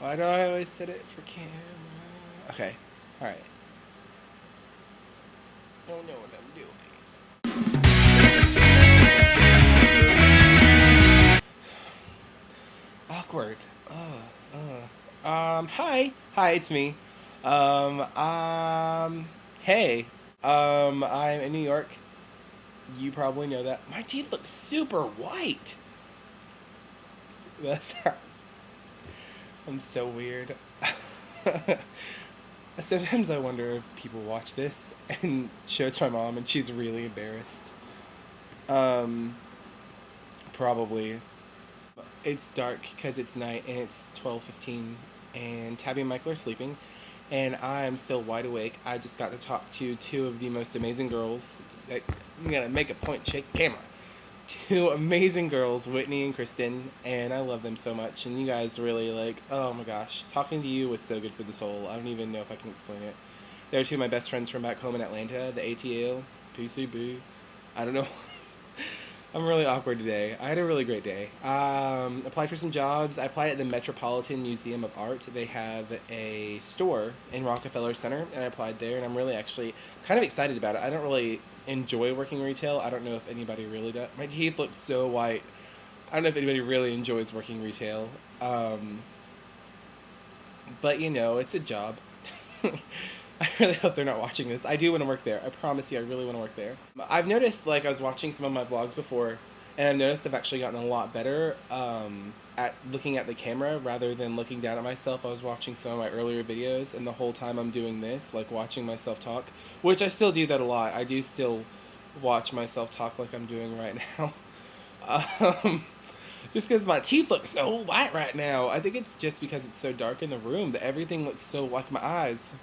Why do I always set it for camera? Okay. Alright. I don't know what I'm doing. Awkward. Hi. Hi, it's me. Um, um, hey. I'm in New York. You probably know that. My teeth look super white. That's I'm so weird. Sometimes I wonder if people watch this and show it to my mom and she's really embarrassed. Um, Probably. It's dark because it's night and it's 12:15 and Tabby and Michael are sleeping and I'm still wide awake. I just got to talk to two of the most amazing girls. I'm gonna make a point, shake the camera. Two amazing girls, Whitney and Kristen, and I love them so much. And you guys really oh my gosh, talking to you was so good for the soul. I don't even know if I can explain it. They're two of my best friends from back home in Atlanta, the ATL, PCB. I don't know. I'm really awkward today. I had a really great day. Applied for some jobs. I applied at the Metropolitan Museum of Art. They have a store in Rockefeller Center, and I applied there, and I'm really actually kind of excited about it. I don't really enjoy working retail. I don't know if anybody really does. My teeth look so white. I don't know if anybody really enjoys working retail. But it's a job. I really hope they're not watching this. I do want to work there. I promise you, I really want to work there. I've noticed, I was watching some of my vlogs before, and I've noticed I've actually gotten a lot better at looking at the camera rather than looking down at myself. I was watching some of my earlier videos, and the whole time I'm doing this, watching myself talk, which I still do that a lot. I do still watch myself talk like I'm doing right now. Um, just because my teeth look so white right now. I think it's just because it's so dark in the room that everything looks so like my eyes.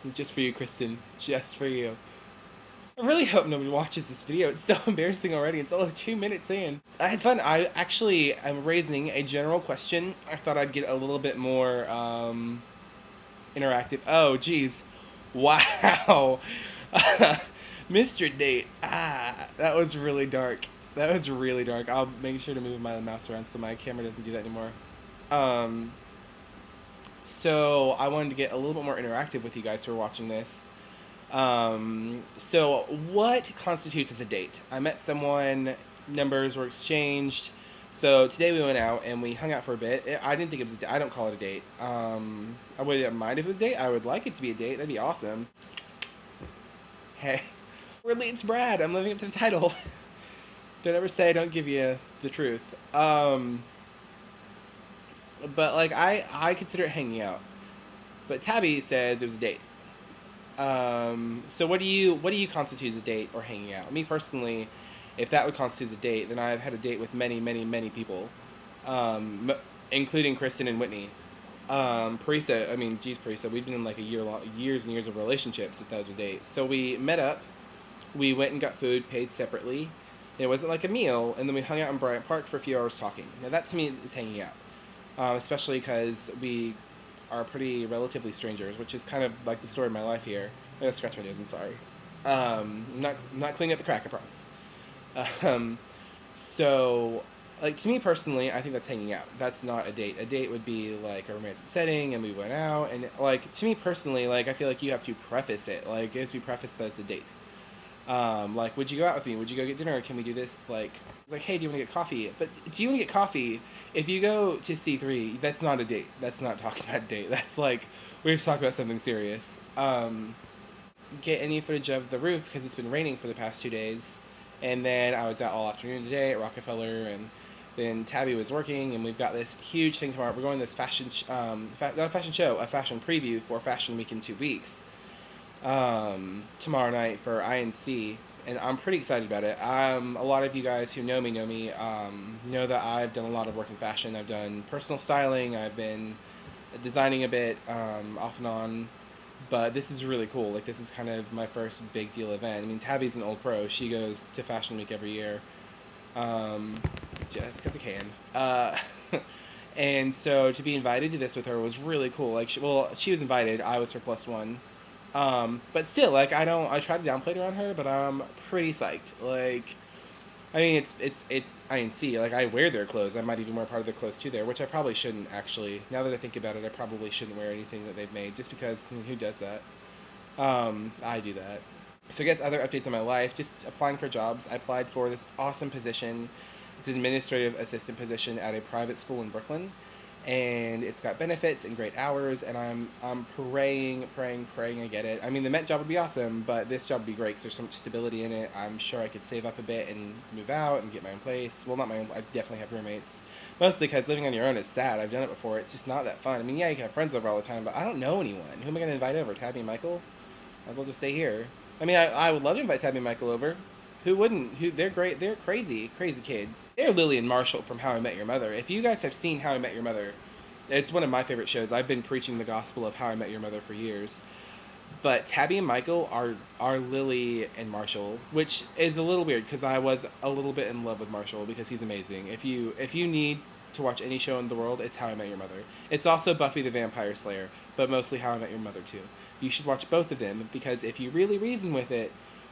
It's just for you, Kristen. Just for you. I really hope nobody watches this video. It's so embarrassing already. It's only 2 minutes in. I had fun. I actually am raising a general question. I thought I'd get a little bit more interactive. Oh, geez. Wow. Mr. Date. That was really dark. That was really dark. I'll make sure to move my mouse around so my camera doesn't do that anymore. Um, so I wanted to get a little bit more interactive with you guys who are watching this. So what constitutes as a date? I met someone, numbers were exchanged. So today we went out and we hung out for a bit. I didn't think it was a date. I don't call it a date. I wouldn't mind if it was a date. I would like it to be a date. That'd be awesome. Hey, really, it's Brad. I'm living up to the title. Don't ever say I don't give you the truth. But I consider it hanging out. But Tabby says it was a date. So what do you constitute as a date or hanging out? Me personally, if that would constitute as a date, then I've had a date with many, many, many people, including Kristen and Whitney. Parisa, I mean, geez, Parisa, we've been in years and years of relationships. If that was a date, so we met up, we went and got food, paid separately. It wasn't like a meal, and then we hung out in Bryant Park for a few hours talking. Now that to me is hanging out, especially because we are pretty relatively strangers, which is kind of like the story of my life here. I gotta scratch my nose. I'm sorry. I'm not cleaning up the crack, I promise. Um, so, to me personally, I think that's hanging out. That's not a date. A date would be like a romantic setting, and we went out. And to me personally, I feel like you have to preface it. It has to be prefaced that it's a date. Would you go out with me? Would you go get dinner? Can we do this? It's like, hey, do you want to get coffee? But do you want to get coffee? If you go to C3, that's not a date. That's not talking about a date. That's we have to talk about something serious. Get any footage of the roof because it's been raining for the past 2 days. And then I was out all afternoon today at Rockefeller, and then Tabby was working, and we've got this huge thing tomorrow. We're going to this not a fashion show, a fashion preview for Fashion Week in 2 weeks. Tomorrow night for INC, and I'm pretty excited about it. A lot of you guys who know me know that I've done a lot of work in fashion. I've done personal styling. I've been designing a bit, off and on, but this is really cool. This is kind of my first big deal event. I mean, Tabby's an old pro. She goes to Fashion Week every year, just because I can. And so to be invited to this with her was really cool. She was invited. I was her plus one. But still, I tried to downplay it around her, but I'm pretty psyched. I mean, it's INC. Like, I wear their clothes. I might even wear part of their clothes too there, which I probably shouldn't actually. Now that I think about it, I probably shouldn't wear anything that they've made just because, I mean, who does that? I do that. So I guess other updates on my life, just applying for jobs. I applied for this awesome position. It's an administrative assistant position at a private school in Brooklyn, and it's got benefits and great hours. And I'm praying I get it. I mean, the Met job would be awesome, but this job would be great because there's so much stability in it. I'm sure I could save up a bit and move out and get my own place. Well, not my own. I definitely have roommates, mostly because living on your own is sad. I've done it before. It's just not that fun. I mean, yeah, you can have friends over all the time, but I don't know anyone. Who am I going to invite over? Tabby and Michael? Might as well just stay here. I mean, I would love to invite Tabby and Michael over. Who wouldn't? They're great. They're crazy kids. They're Lily and Marshall from How I Met Your Mother. If you guys have seen How I Met Your Mother, it's one of my favorite shows. I've been preaching the gospel of How I Met Your Mother for years. But Tabby and Michael are Lily and Marshall, which is a little weird because I was a little bit in love with Marshall because he's amazing. If you need to watch any show in the world, it's How I Met Your Mother. It's also Buffy the Vampire Slayer, but mostly How I Met Your Mother too. You should watch both of them because if you really reason with it,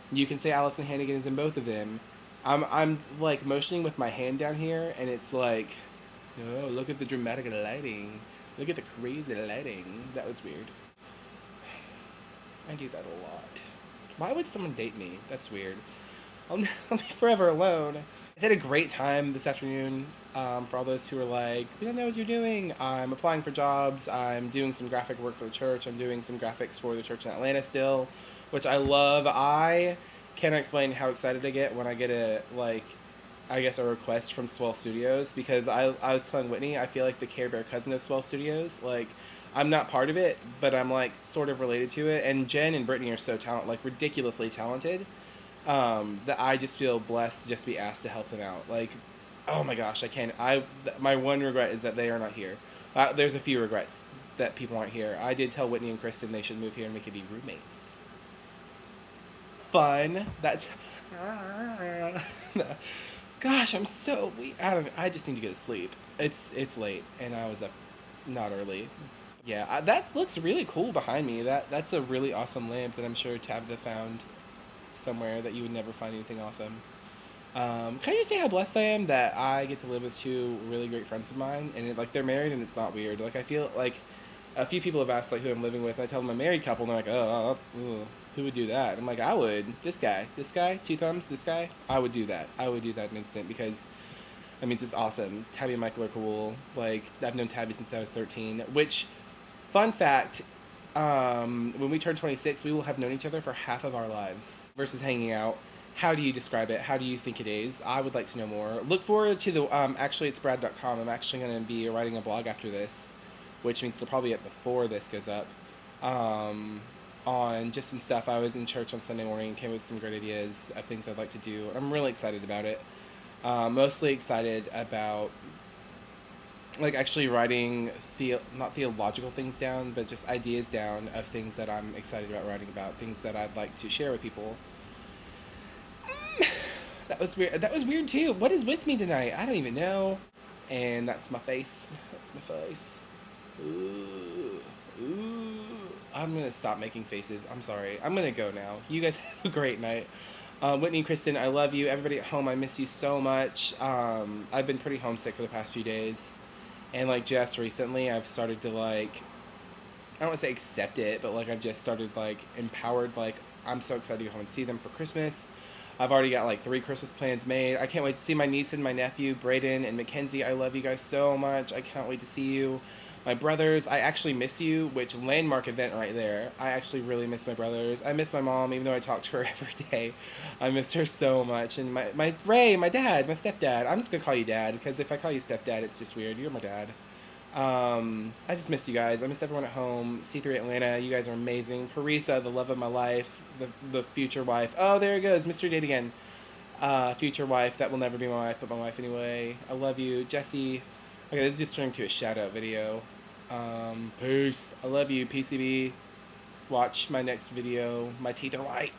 you can say Allison Hannigan is in both of them. I'm like motioning with my hand down here, and it's like, oh, look at the dramatic lighting. Look at the crazy lighting. That was weird. I do that a lot. Why would someone date me? That's weird. I'll be forever alone. I had a great time this afternoon. For all those who are like, we don't know what you're doing. I'm applying for jobs. I'm doing some graphic work for the church. I'm doing some graphics for the church in Atlanta still, which I love. I cannot explain how excited I get when I get a request from Swell Studios, because I was telling Whitney, I feel like the Care Bear cousin of Swell Studios. Like, I'm not part of it, but I'm like sort of related to it. And Jen and Brittany are so ridiculously talented. That I just feel blessed to just be asked to help them out. Like, oh my gosh, my one regret is that they are not here. There's a few regrets that people aren't here. I did tell Whitney and Kristen they should move here and we could be roommates. Fun. That's, gosh, I'm so weak. I just need to go to sleep. It's late and I was up not early. Yeah, that looks really cool behind me. That's a really awesome lamp that I'm sure Tabitha found somewhere that you would never find anything awesome. Can I just say how blessed I am that I get to live with two really great friends of mine, and they're married, and it's not weird. Like, I feel like a few people have asked like who I'm living with, and I tell them I'm a married couple, and they're like, oh, that's who would do that? I'm like, I would. This guy, two thumbs, this guy, I would do that. I would do that in an instant because that means it's awesome. Tabby and Michael are cool. Like, I've known Tabby since I was 13. Which, fun fact. When we turn 26, we will have known each other for half of our lives versus hanging out. How do you describe it? How do you think it is? I would like to know more. Look forward to the, actually it's brad.com. I'm actually going to be writing a blog after this, which means it'll probably be up before this goes up, on just some stuff. I was in church on Sunday morning and came with some great ideas of things I'd like to do. I'm really excited about it. Mostly excited about actually writing not theological things down, but just ideas down of things that I'm excited about writing about, things that I'd like to share with people. That was weird. That was weird too. What is with me tonight? I don't even know. And that's my face. That's my face. Ooh. I'm gonna stop making faces. I'm sorry. I'm gonna go now. You guys have a great night. Whitney and Kristen, I love you. Everybody at home, I miss you so much. I've been pretty homesick for the past few days. And just recently I've started to I don't want to say accept it, but I've just started empowered. I'm so excited to go home and see them for Christmas. I've already got 3 Christmas plans made. I can't wait to see my niece and my nephew, Brayden and Mackenzie. I love you guys so much. I can't wait to see you. My brothers, I actually miss you, which landmark event right there. I actually really miss my brothers. I miss my mom, even though I talk to her every day. I missed her so much. And my Ray, my dad, my stepdad. I'm just going to call you dad, because if I call you stepdad, it's just weird. You're my dad. I just miss you guys. I miss everyone at home. C3 Atlanta, you guys are amazing. Parisa, the love of my life, the future wife. Oh, there it goes, mystery date again. Future wife, that will never be my wife, but my wife anyway. I love you. Jesse. Okay, this is just turning to a shout out video. Peace. I love you, PCB. Watch my next video. My teeth are white.